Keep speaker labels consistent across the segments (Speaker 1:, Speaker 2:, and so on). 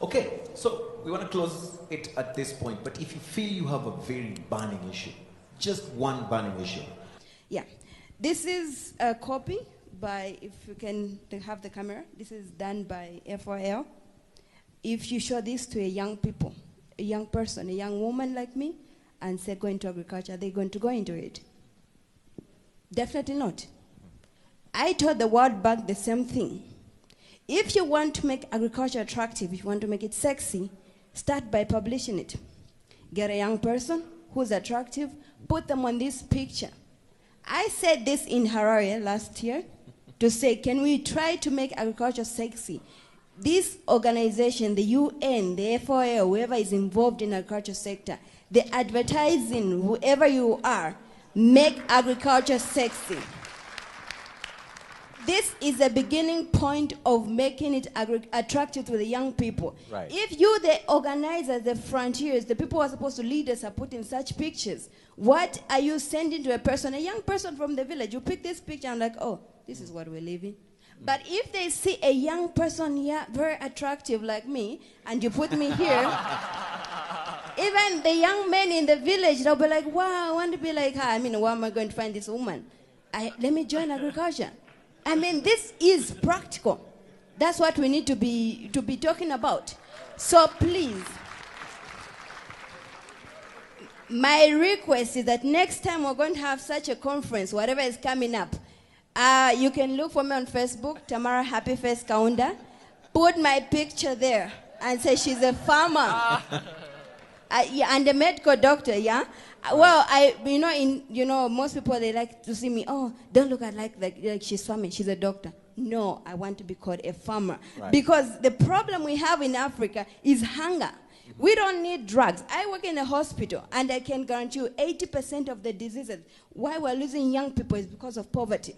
Speaker 1: Okay, so we want to close it at this point, but if you feel you have a very burning issue, just one burning issue.
Speaker 2: Yeah, this is a copy by, if you can have the camera, this is done by FOL. If you show this to a young people, a young person, a young woman like me, and say go into agriculture, are they going to go into it? Definitely not. I told the World Bank the same thing. If you want to make agriculture attractive, if you want to make it sexy, start by publishing it. Get a young person who's attractive, put them on this picture. I said this in Harare last year to say, can we try to make agriculture sexy? This organization, the UN, the FOA, whoever is involved in the agriculture sector, the advertising, whoever you are, make agriculture sexy. This is a beginning point of making it attractive to the young people.
Speaker 1: Right.
Speaker 2: If you, the organizers, the frontiers, the people who are supposed to lead us are putting such pictures, what are you sending to a person, a young person from the village? You pick this picture and like, oh, this is what we're living. But if they see a young person here, very attractive like me, and you put me here, even the young men in the village, they'll be like, wow, I want to be like her. I mean, where am I going to find this woman? Let me join agriculture. I mean, this is practical. That's what we need to be talking about. So please, my request is that next time we're going to have such a conference, whatever is coming up, you can look for me on Facebook, Tamara Happy Face Kaunda. Put my picture there and say she's a farmer. Yeah, and a medical doctor, yeah? Well, most people, they like to see me, oh, don't look at like she's farming, she's a doctor. No, I want to be called a farmer. Right. Because the problem we have in Africa is hunger. We don't need drugs. I work in a hospital, and I can guarantee you 80% of the diseases, why we're losing young people is because of poverty.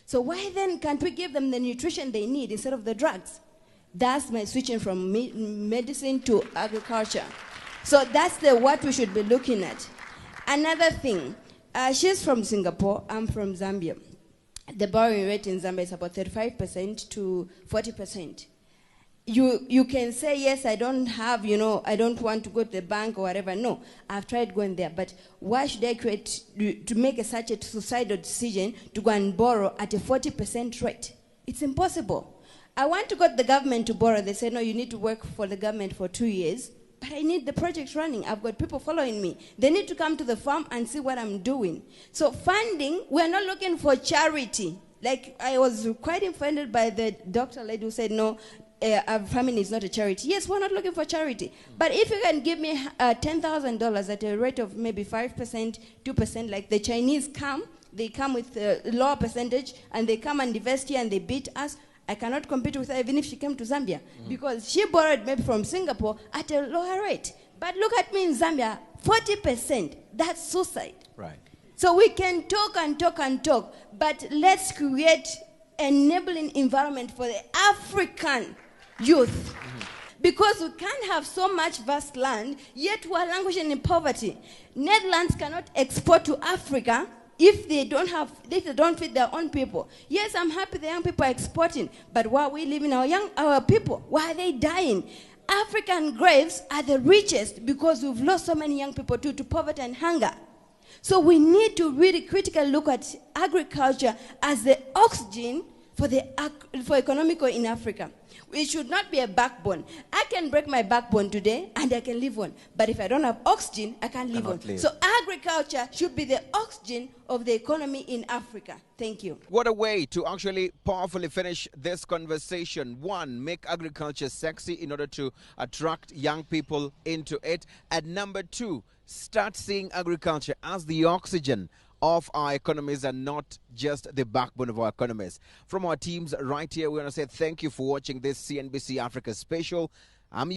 Speaker 2: So why then can't we give them the nutrition they need instead of the drugs? That's my switching from medicine to agriculture. So that's what we should be looking at. Another thing, she's from Singapore, I'm from Zambia. The borrowing rate in Zambia is about 35% to 40%. You can say, yes, I don't have, I don't want to go to the bank or whatever. No, I've tried going there. But why should I to make such a suicidal decision to go and borrow at a 40% rate? It's impossible. I want to go to the government to borrow. They say, no, you need to work for the government for 2 years. But I need the project running. I've got people following me. They need to come to the farm and see what I'm doing. So funding, we're not looking for charity. Like, I was quite offended by the doctor lady who said, no, farming is not a charity. Yes, we're not looking for charity. But if you can give me $10,000 at a rate of maybe 5%, 2%, like the Chinese come, they come with a lower percentage, and they come and invest here and they beat us, I cannot compete with her even if she came to Zambia, because she borrowed maybe from Singapore at a lower rate. But look at me in Zambia, 40%, that's suicide.
Speaker 1: Right.
Speaker 2: So we can talk and talk and talk, but let's create an enabling environment for the African youth. Because we can't have so much vast land, yet we're languishing in poverty. Netherlands cannot export to Africa if they don't feed their own people. Yes, I'm happy the young people are exporting, but why are we leaving our people? Why are they dying? African graves are the richest because we've lost so many young people to poverty and hunger. So we need to really critically look at agriculture as the oxygen for economical in Africa. It should not be a backbone. I can break my backbone today and I can live on. But if I don't have oxygen, I can't live on. So agriculture should be the oxygen of the economy in Africa. Thank you.
Speaker 3: What a way to actually powerfully finish this conversation. One, make agriculture sexy in order to attract young people into it. And number two, start seeing agriculture as the oxygen of our economies and not just the backbone of our economies. From our teams right here, we want to say thank you for watching this CNBC Africa special. I'm